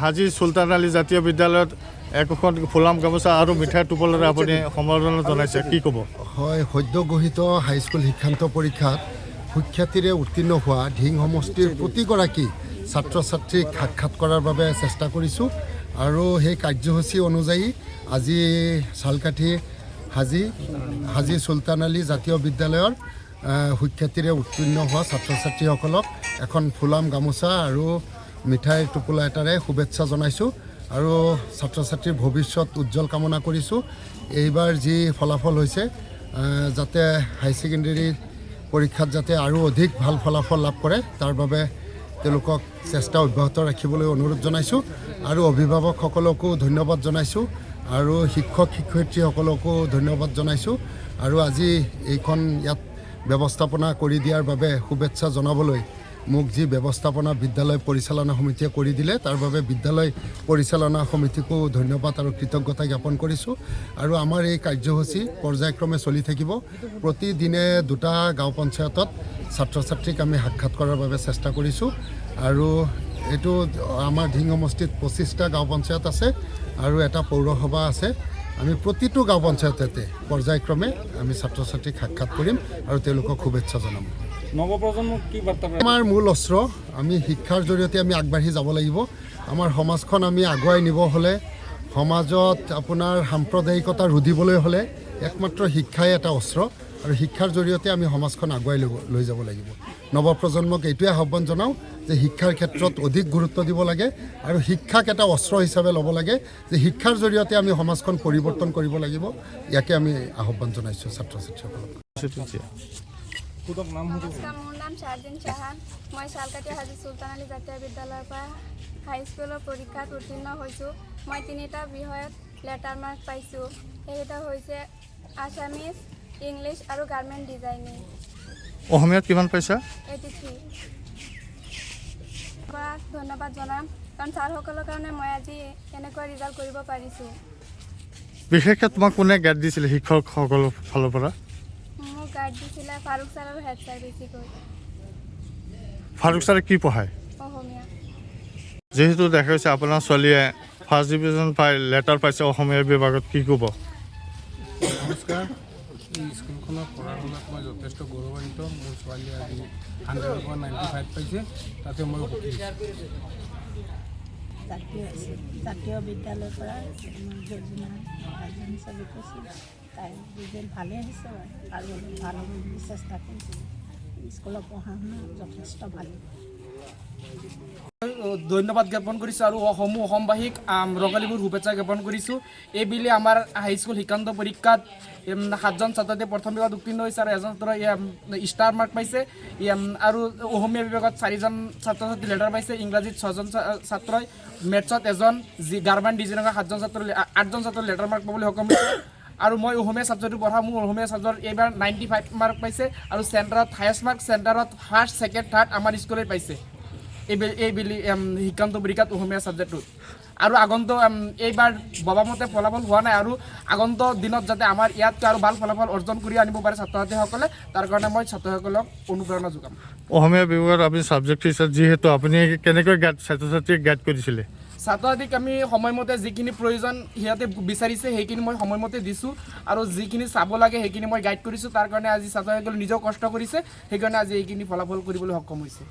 হাজী সুলতান আলী জাতীয় বিদ্যালয়ত একোখন ফুলাম গামোচা আৰু মিঠাই টোপলেৰে আপুনি সম্বৰ্ধনা জনাইছে, কি ক'ব? হয়, সদ্যঘোষিত হাইস্কুল শিক্ষান্ত পৰীক্ষাত সুখ্যাতিৰে উত্তীৰ্ণ হোৱা ঢিং সমষ্টিৰ প্ৰতিগৰাকী ছাত্ৰ ছাত্ৰীক সাক্ষাৎ কৰাৰ বাবে চেষ্টা কৰিছোঁ আৰু সেই কাৰ্যসূচী অনুযায়ী আজি চালকাঠি হাজী সুলতান আলী জাতীয় বিদ্যালয়ৰ সুখ্যাতিৰে উত্তীৰ্ণ হোৱা ছাত্ৰ ছাত্ৰীসকলক এখন ফুলাম গামোচা আৰু মিঠাই টোপোলা এটাৰে শুভেচ্ছা জনাইছোঁ আৰু ছাত্ৰ ছাত্ৰীৰ ভৱিষ্যত উজ্জ্বল কামনা কৰিছোঁ। এইবাৰ যি ফলাফল হৈছে যাতে হাই ছেকেণ্ডেৰী পৰীক্ষাত যাতে আৰু অধিক ভাল ফলাফল লাভ কৰে তাৰ বাবে তেওঁলোকক চেষ্টা অব্যাহত ৰাখিবলৈ অনুৰোধ জনাইছোঁ আৰু অভিভাৱকসকলকো ধন্যবাদ জনাইছোঁ আৰু শিক্ষক শিক্ষয়িত্ৰীসকলকো ধন্যবাদ জনাইছোঁ আৰু আজি এইখন ইয়াত ব্যৱস্থাপনা কৰি দিয়াৰ বাবে শুভেচ্ছা জনাবলৈ মোক যি ব্যৱস্থাপনা বিদ্যালয় পৰিচালনা সমিতিয়ে কৰি দিলে তাৰ বাবে বিদ্যালয় পৰিচালনা সমিতিকো ধন্যবাদ আৰু কৃতজ্ঞতা জ্ঞাপন কৰিছোঁ। আৰু আমাৰ এই কাৰ্যসূচী পৰ্যায়ক্ৰমে চলি থাকিব। প্ৰতিদিনে 2টা গাঁও পঞ্চায়তত ছাত্ৰ ছাত্ৰীক আমি সাক্ষাৎ কৰাৰ বাবে চেষ্টা কৰিছোঁ আৰু এইটো আমাৰ ঢিং সমষ্টিত 25টা গাঁও পঞ্চায়ত আছে আৰু এটা পৌৰসভা আছে। আমি প্ৰতিটো গাঁও পঞ্চায়ততে পৰ্যায়ক্ৰমে আমি ছাত্ৰ ছাত্ৰীক সাক্ষাৎ কৰিম আৰু তেওঁলোকক শুভেচ্ছা জনাম। নৱপ্ৰজন্মক কি বাৰ্তা? আমাৰ মূল অস্ত্ৰ আমি শিক্ষাৰ জৰিয়তে আমি আগবাঢ়ি যাব লাগিব। আমাৰ সমাজখন আমি আগুৱাই নিব হ'লে, সমাজত আপোনাৰ সাম্প্ৰদায়িকতা ৰুধিবলৈ হ'লে একমাত্ৰ শিক্ষাই এটা অস্ত্ৰ আৰু শিক্ষাৰ জৰিয়তে আমি সমাজখন আগুৱাই লৈ যাব লাগিব। নৱপ্ৰজন্মক এইটোৱে আহ্বান জনাওঁ যে শিক্ষাৰ ক্ষেত্ৰত অধিক গুৰুত্ব দিব লাগে আৰু শিক্ষাক এটা অস্ত্ৰ হিচাপে ল'ব লাগে, যে শিক্ষাৰ জৰিয়তে আমি সমাজখন পৰিৱৰ্তন কৰিব লাগিব। ইয়াকে আমি আহ্বান জনাইছোঁ ছাত্ৰ ছাত্ৰীসকলক। নমস্কাৰ, মোৰ নাম শাৰদিন চাহান। মই চালকাঠি হাজী সুলতান আলী জাতীয় বিদ্যালয়ৰ পৰা হাইস্কুলৰ পৰীক্ষাত উত্তীৰ্ণ হৈছোঁ। মই 3টা বিষয়ত লেটাৰ মাৰ্ক পাইছোঁ। সেইকেইটা হৈছে আছামিজ, ইংলিছ আৰু গাৰ্মেণ্ট ডিজাইনিং। অসমীয়াত কিমান পাইছা? 83 পৰা ধন্যবাদ জনাম, কাৰণ ছাৰসকলৰ কাৰণে মই আজি এনেকুৱা ৰিজাল্ট কৰিব পাৰিছোঁ। বিশেষকৈ তোমাক কোনে গাইড দিছিলে শিক্ষকসকলৰ ফালৰ পৰা? মোক গাইড দিছিলে ফাৰুক ছাৰ আৰু হেড ছাৰ বেছিকৈ। ফাৰুক ছাৰে কি পঢ়ায়? অসমীয়া। যিহেতু দেখা গৈছে আপোনাৰ ছোৱালীয়ে ফাৰ্ষ্ট ডিভিজন পাই লেটাৰ পাইছে অসমীয়া বিভাগত, কি ক'ব? নমস্কাৰ, এই স্কুলখনৰ পঢ়া শুনাত মই যথেষ্ট গৌৰৱান্বিত। মোৰ ছোৱালীয়ে আজি 100ৰ পৰা 95 পাইছে, তাতে মই সুখী। জাতীয় বিদ্যালয়ৰ পৰা যোজনা গাৰ্জেন হিচাপে কৈছিল, তাই ৰিজাল্ট ভালে আহিছে আৰু ভাল হ'ব বুলি চেষ্টা কৰিছিল। স্কুলত পঢ়া শুনা যথেষ্ট ভাল। ধন্যবাদ জ্ঞাপন কৰিছোঁ আৰু অসমবাসীক ৰঙালীবোৰ শুভেচ্ছা জ্ঞাপন কৰিছোঁ। এইবুলি আমাৰ হাইস্কুল শিক্ষান্ত পৰীক্ষাত 7জন ছাত্ৰই প্ৰথম বিভাগত উত্তীৰ্ণ হৈছে আৰু এজন ছাত্ৰই ষ্টাৰ মাৰ্ক পাইছে আৰু অসমীয়া বিভাগত 4জন ছাত্ৰ ছাত্ৰী লেটাৰ পাইছে, ইংৰাজীত 6জন ছাত্ৰই, মেথছত এজন, গাৰ্মেণ্ট ডিজাইনিঙৰ 8জন ছাত্ৰৰ লেটাৰ মাৰ্ক পাবলৈ সক্ষম হৈছে। আৰু মই অসমীয়া ছাবজেক্টটো পঢ়া, মোৰ অসমীয়া ছাবজেক্ট এইবাৰ 95 মাৰ্ক পাইছে আৰু চেণ্টাৰত হায়েষ্ট মাৰ্ক, চেণ্টাৰত ফাৰ্ষ্ট, ছেকেণ্ড, থাৰ্ড আমাৰ স্কুলে পাইছে এইবুলি শিক্ষান্ত পৰীক্ষাত অসমীয়া ছাবজেক্টটোত। আৰু আগন্তুক এইবাৰ ভবামতে ফলাফল হোৱা নাই আৰু আগন্তুক দিনত যাতে আমাৰ ইয়াতকৈ আৰু ভাল ফলাফল অৰ্জন কৰি আনিব পাৰে ছাত্ৰ ছাত্ৰীসকলে, তাৰ কাৰণে মই ছাত্ৰসকলক অনুপ্ৰেৰণা যোগাম। অসমীয়া বিভাগত আপুনি ছাবজেক্ট টিচাৰ, যিহেতু আপুনি কেনেকৈ ছাত্ৰ ছাত্ৰীক গাইড কৰিছিলে? ছাত্ৰ ছাত্ৰীক আমি সময়মতে যিখিনি প্ৰয়োজন সিহঁতে বিচাৰিছে সেইখিনি মই সময়মতে দিছোঁ আৰু যিখিনি চাব লাগে সেইখিনি মই গাইড কৰিছোঁ। তাৰ কাৰণে আজি ছাত্ৰসকলে নিজেও কষ্ট কৰিছে, সেইকাৰণে আজি এইখিনি ফলাফল কৰিবলৈ সক্ষম হৈছে।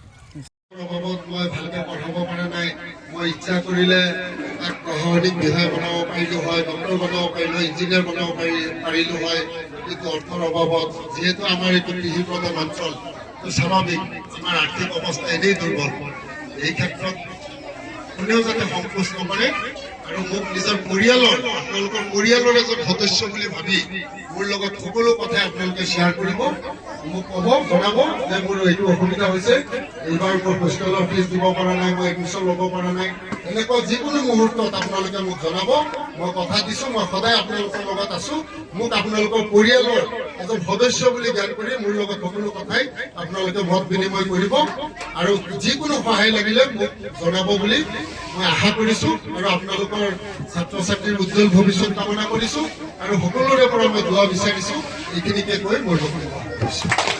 অভাৱত মই ভালকৈ পঢ়াব পৰা নাই। মই ইচ্ছা কৰিলে তাক প্ৰশাসনিক বিধায়ক বনাব পাৰিলোঁ হয়, ডক্টৰ বনাব পাৰিলোঁ, ইঞ্জিনিয়াৰ বনাব পাৰিলোঁ হয়, কিন্তু অৰ্থৰ অভাৱত, যিহেতু আমাৰ এইটো কৃষি প্ৰধান অঞ্চল, স্বাভাৱিক আমাৰ আৰ্থিক অৱস্থা এনেই দুৰ্বল। এই ক্ষেত্ৰত কোনেও যাতে সংকোচ নকৰে আৰু মোক নিজৰ পৰিয়ালৰ, আপোনালোকৰ পৰিয়ালৰ এজন সদস্য বুলি ভাবি মোৰ লগত সকলো কথাই আপোনালোকে শ্বেয়াৰ কৰিব, মোক ক'ব, জনাব যে মোৰ এইটো অসুবিধা হৈছে, এইবাৰ মোৰ হোষ্টেলৰ ফিজ দিব পৰা নাই, মই এডমিশ্যন ল'ব পৰা নাই, এনেকুৱা যিকোনো মুহূৰ্তত আপোনালোকে মোক জনাব। মই কথা দিছোঁ, মই সদায় আপোনালোকৰ লগত আছোঁ। মোক আপোনালোকৰ পৰিয়ালৰ এজন সদস্য বুলি জ্ঞান কৰি মোৰ লগত সকলো কথাই আপোনালোকে মত বিনিময় কৰিব আৰু যিকোনো সহায় লাগিলে মোক জনাব বুলি মই আশা কৰিছোঁ আৰু আপোনালোকৰ ছাত্ৰ ছাত্ৰীৰ উজ্জ্বল ভৱিষ্যত কামনা কৰিছোঁ আৰু সকলোৰে পৰা মই দোৱা বিচাৰিছোঁ। এইখিনিকে কৈ মোৰ বক্তব্য সামৰিছোঁ।